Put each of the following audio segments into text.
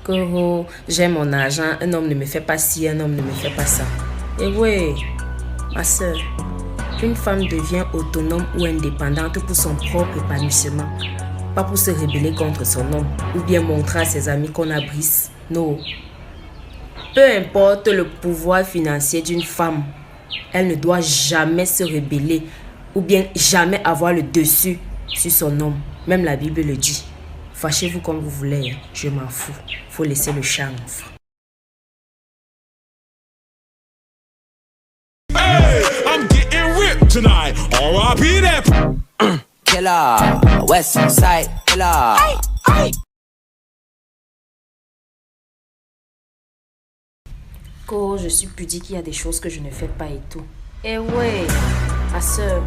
Que oh, j'ai mon argent, un homme ne me fait pas ci, un homme ne me fait pas ça. Et ouais, ma soeur, une femme devient autonome ou indépendante pour son propre épanouissement, pas pour se rebeller contre son homme ou bien montrer à ses amis qu'on a brise. Non. Peu importe le pouvoir financier d'une femme, elle ne doit jamais se rebeller ou bien jamais avoir le dessus sur son homme. Même la Bible le dit. Fâchez-vous comme vous voulez, je m'en fous. Faut laisser le chanvre. Hey, I'm getting ripped tonight. R.I.P. that Killer, West Side Killer. Quand je suis pudique, il y a des choses que je ne fais pas et tout. Et ouais, ma soeur,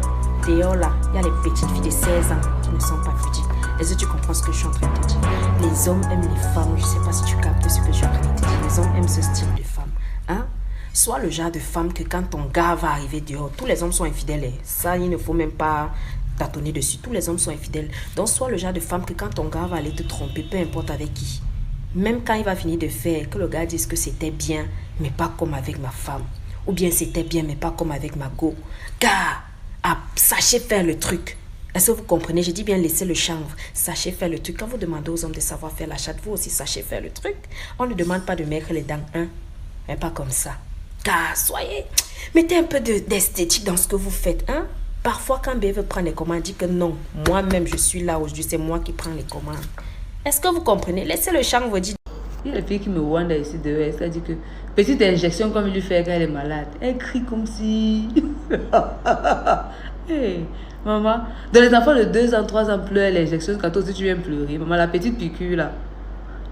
dehors là, il y a les petites filles de 16 ans qui ne sont pas pudiques. Est-ce que tu comprends ce que je suis en train de te dire? Les hommes aiment les femmes, je ne sais pas si tu captes ce que je suis en train de te dire. Les hommes aiment ce style de femme. Hein? Sois le genre de femme que quand ton gars va arriver dehors, tous les hommes sont infidèles. Et ça, il ne faut même pas tâtonner dessus. Tous les hommes sont infidèles. Donc, sois le genre de femme que quand ton gars va aller te tromper, peu importe avec qui, même quand il va finir de faire, que le gars dise que c'était bien, mais pas comme avec ma femme. Ou bien c'était bien, mais pas comme avec ma go. Car, sachez faire le truc. Est-ce que vous comprenez? Je dis bien laisser le chanvre. Sachez faire le truc. Quand vous demandez aux hommes de savoir faire la chatte, vous aussi sachez faire le truc. On ne demande pas de mettre les dents, hein? Mais pas comme ça. Car, mettez un peu d'esthétique dans ce que vous faites, hein? Parfois, quand B veut prendre les commandes, dit que non, moi-même, je suis là aujourd'hui, c'est moi qui prends les commandes. Est-ce que vous comprenez? Laissez le chanvre dire. Il y a des filles qui me voient ici dehors, elle dit que petite injection comme il lui fait quand elle est malade. Elle crie comme si... Hey, maman, dans les enfants de 2 ans, 3 ans pleurent l'injection, quand toi aussi tu viens pleurer. Maman, la petite piqûre là.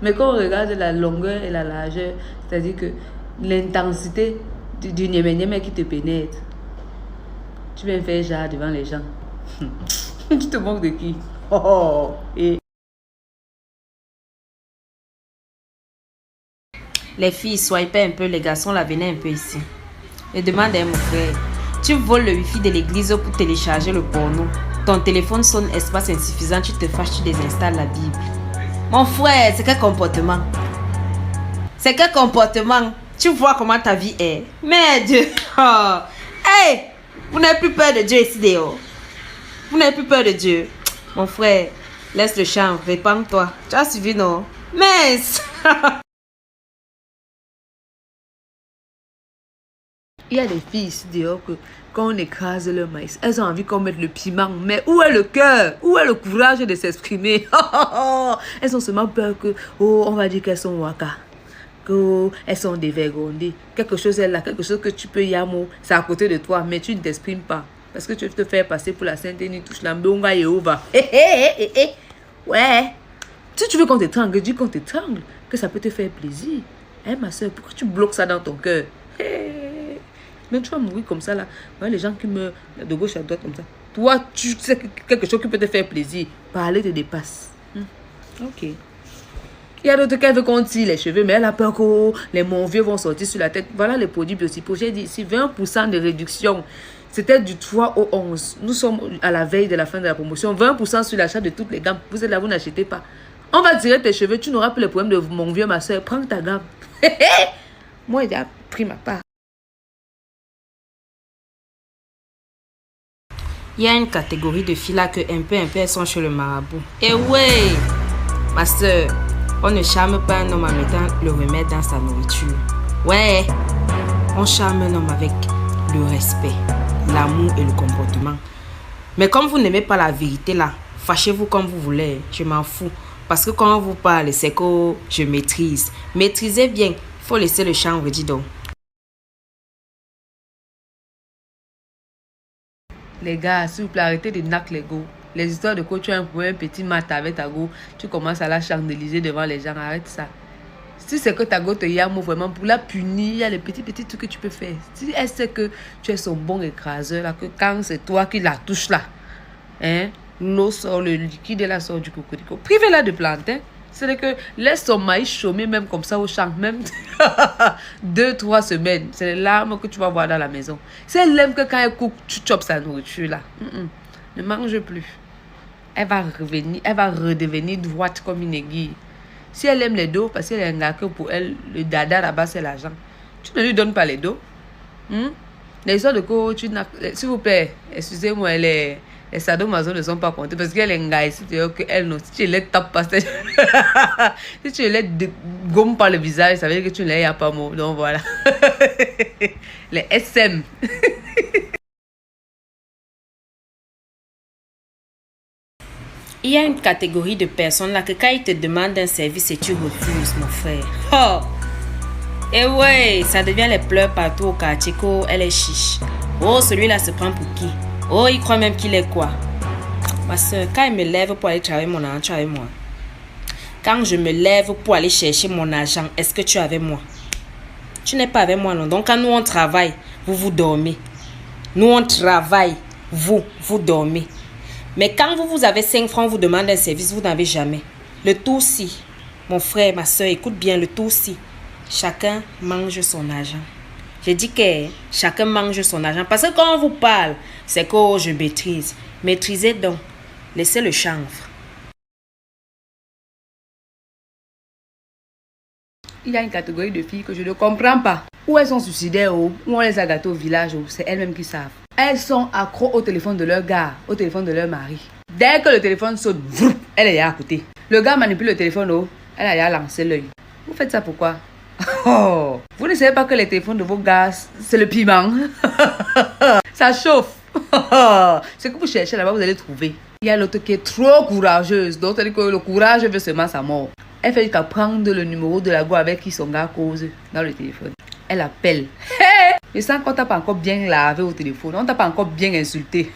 Mais quand on regarde la longueur et la largeur, c'est-à-dire que l'intensité du niémé qui te pénètre, tu viens faire genre devant les gens. Tu te moques de qui? Oh, et... Les filles, soyez pas un peu, les garçons, là, venez un peu ici. Et demande à mon frère, tu voles le wifi de l'église pour télécharger le porno. Ton téléphone sonne espace insuffisant, tu te fâches, tu désinstalles la Bible. Mon frère, c'est quel comportement? C'est quel comportement? Tu vois comment ta vie est. Mais Dieu, oh. Hey, vous n'avez plus peur de Dieu ici dehors. Vous n'avez plus peur de Dieu. Mon frère, laisse le champ, répands-toi. Tu as suivi, non? Mais... Il y a des filles ici dehors que quand on écrase leur maïs, elles ont envie qu'on mette le piment. Mais où est le cœur? Où est le courage de s'exprimer? Elles ont seulement peur que, oh, on va dire qu'elles sont waka. Que, oh, elles sont dévergondées. Quelque chose est là, quelque chose que tu peux yamo, c'est à côté de toi, mais tu ne t'exprimes pas. Parce que tu veux te faire passer pour la Sainte Denis, touche la mbonga Yehova. Ouais. Si tu veux qu'on t'étrangle, dis qu'on t'étrangle, que ça peut te faire plaisir. Hein, ma soeur, pourquoi tu bloques ça dans ton cœur? Mais tu vas mourir comme ça là. Voilà les gens qui meurent de gauche à droite comme ça. Toi, tu sais quelque chose qui peut te faire plaisir. Parler te dépasse. Ok. Il y a d'autres qui veulent qu'on tire les cheveux, mais elle a peur que les mon vieux vont sortir sur la tête. Voilà les produits Biocypo. J'ai dit ici 20% de réduction. C'était du 3 au 11. Nous sommes à la veille de la fin de la promotion. 20% sur l'achat de toutes les gammes. Vous êtes là, vous n'achetez pas. On va tirer tes cheveux. Tu n'auras plus le problème de mon vieux, ma soeur. Prends ta gamme. Moi, j'ai pris ma part. Il y a une catégorie de filles là que un peu elles sont chez le marabout. Et ouais, ma soeur, on ne charme pas un homme en mettant le remède dans sa nourriture. Ouais, on charme un homme avec le respect, l'amour et le comportement. Mais comme vous n'aimez pas la vérité là, fâchez-vous comme vous voulez, je m'en fous. Parce que quand on vous parle, c'est que je maîtrise. Maîtrisez bien, faut laisser le chanvre, dis donc. Les gars, s'il vous plaît, arrêtez de knock les go. Les histoires de quoi tu as un petit mat avec ta go, tu commences à la chandeliser devant les gens. Arrête ça. Si c'est que ta go te yamo vraiment pour la punir, il y a les petits trucs que tu peux faire. Si elle sait que tu es son bon écraseur, là, que quand c'est toi qui la touche là, hein, l'eau sort, le liquide là sort du cocorico. Privez-la de planter. C'est que laisse son maïs chômer même comme ça au champ, même 2-3 semaines. C'est les larmes que tu vas voir dans la maison. C'est elle aime que quand elle coupe, tu chopes sa nourriture là. Ne mange plus. Elle va revenir, elle va redevenir droite comme une aiguille. Si elle aime les dos, parce qu'elle est un gars que pour elle, le dada là-bas, c'est l'argent. Tu ne lui donnes pas les dos. Les histoires de coach, s'il vous plaît, excusez-moi, les sadomaso ne sont pas comptés parce qu'elle est un gars ici, elle non. Si tu les tapes pas, si tu les gommes par le visage, ça veut dire que tu ne les as pas mot. Donc voilà. Les SM. Il y a une catégorie de personnes là que quand ils te demandent un service et tu refuses, mon frère. Oh! Et ouais, ça devient les pleurs partout au quartier. Elle est chiche. Oh, celui-là se prend pour qui? Oh, il croit même qu'il est quoi? Ma soeur, quand il me lève pour aller travailler mon argent, tu es avec moi. Quand je me lève pour aller chercher mon argent, est-ce que tu es avec moi? Tu n'es pas avec moi, non? Donc quand nous on travaille, vous dormez. Nous on travaille, vous dormez. Mais quand vous avez 5 francs, vous demandez un service, vous n'avez jamais. Le tout si, mon frère, ma soeur, écoute bien, le tout si. Chacun mange son argent. J'ai dit que chacun mange son argent. Parce que quand on vous parle, c'est que je maîtrise. Maîtrisez donc. Laissez le chanvre. Il y a une catégorie de filles que je ne comprends pas. Ou elles sont suicidaires, ou on les a gâtées au village, c'est elles-mêmes qui savent. Elles sont accros au téléphone de leur gars, au téléphone de leur mari. Dès que le téléphone saute, elle est à côté. Le gars manipule le téléphone, elle a lancé l'œil. Vous faites ça pourquoi? Oh, vous ne savez pas que les téléphones de vos gars, c'est le piment. Ça chauffe. Ce que vous cherchez là-bas, vous allez trouver. Il y a l'autre qui est trop courageuse. Donc, c'est-à-dire que le courage veut seulement sa mort. Elle fait jusqu'à prendre le numéro de la go avec qui son gars cause dans le téléphone. Elle appelle. Hey! Et sans qu'on t'a pas encore bien lavé au téléphone. On t'a pas encore bien insulté.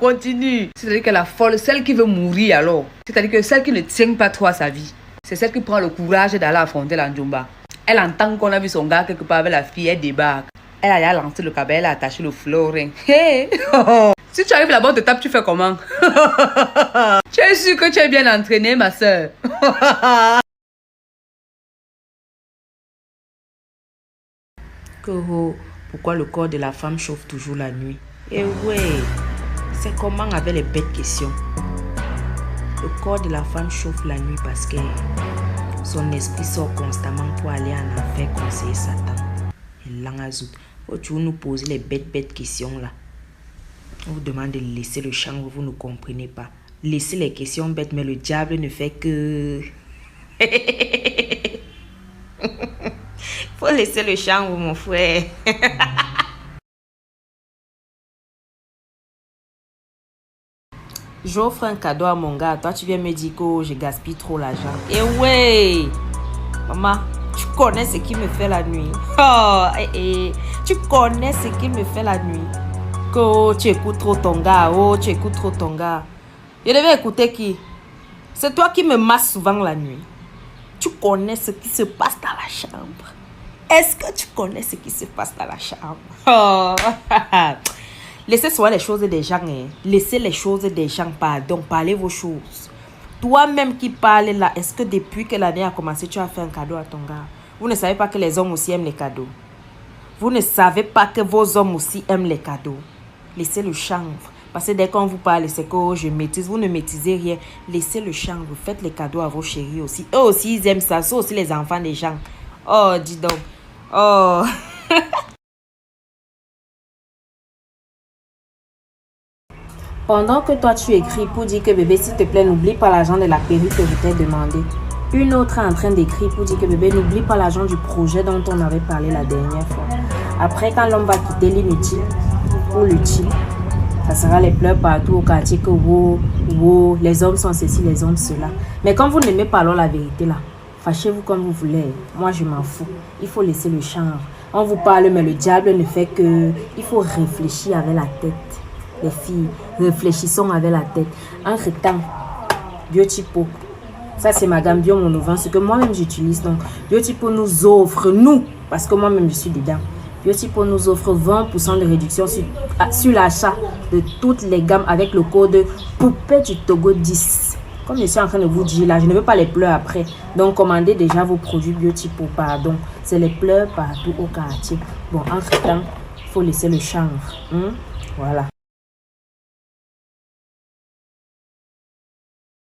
Continue. C'est-à-dire que la folle, celle qui veut mourir alors. C'est-à-dire que celle qui ne tient pas trop à sa vie. C'est celle qui prend le courage d'aller affronter la Njomba. Elle entend qu'on a vu son gars quelque part avec la fille, elle débarque. Elle a lancé le cabane, elle a attaché le fleurin. Hey! Si tu arrives là-bas, on te tape, tu fais comment? Tu es sûr que tu es bien entraînée, ma soeur? Pourquoi le corps de la femme chauffe toujours la nuit? Eh ouais, c'est comment avec les bêtes questions. Le corps de la femme chauffe la nuit parce que son esprit sort constamment pour aller en enfer conseiller Satan. Et l'angazout. Tu nous posez les bêtes questions là. On vous demande de laisser le champ, vous ne comprenez pas. Laissez les questions bêtes, mais le diable ne fait que... Faut laisser le champ, mon frère. J'offre un cadeau à mon gars. Toi, tu viens me dire que je gaspille trop l'argent. Eh ouais! Maman, tu connais ce qui me fait la nuit. Oh, tu connais ce qui me fait la nuit. Que tu écoutes trop ton gars. Oh, tu écoutes trop ton gars. Je devais écouter qui? C'est toi qui me masses souvent la nuit. Tu connais ce qui se passe dans la chambre. Est-ce que tu connais ce qui se passe dans la chambre? Oh. Laissez souvent les choses des gens. Laissez les choses des gens. Pardon, parlez vos choses. Toi-même qui parles là, est-ce que depuis que l'année a commencé, tu as fait un cadeau à ton gars? Vous ne savez pas que les hommes aussi aiment les cadeaux. Vous ne savez pas que vos hommes aussi aiment les cadeaux. Laissez le chanvre. Parce que dès qu'on vous parle, c'est que je maîtrise. Vous ne maîtrisez rien. Laissez le chanvre. Faites les cadeaux à vos chéris aussi. Eux aussi, ils aiment ça. C'est aussi les enfants des gens. Oh, dis donc. Oh. Pendant que toi tu écris pour dire que bébé s'il te plaît n'oublie pas l'argent de la perruque que je t'ai demandé. Une autre est en train d'écrire pour dire que bébé n'oublie pas l'argent du projet dont on avait parlé la dernière fois. Après quand l'homme va quitter l'inutile pour l'utile, ça sera les pleurs partout au quartier que wow, les hommes sont ceci, les hommes cela. Mais quand vous n'aimez pas alors la vérité là, fâchez-vous comme vous voulez. Moi je m'en fous. Il faut laisser le chanvre. On vous parle mais le diable ne fait que... Il faut réfléchir avec la tête. Les filles, réfléchissons avec la tête. Entre temps, Biotypo. Ça, c'est ma gamme Bio Monovant, ce que moi-même j'utilise. Donc, Biotypo nous offre, parce que moi-même je suis dedans. Biotypo nous offre 20% de réduction sur l'achat de toutes les gammes avec le code Poupée du Togo 10. Comme je suis en train de vous dire là, je ne veux pas les pleurs après. Donc, commandez déjà vos produits Biotypo, pardon. C'est les pleurs partout au quartier. Bon, entre temps, il faut laisser le chanvre. Voilà.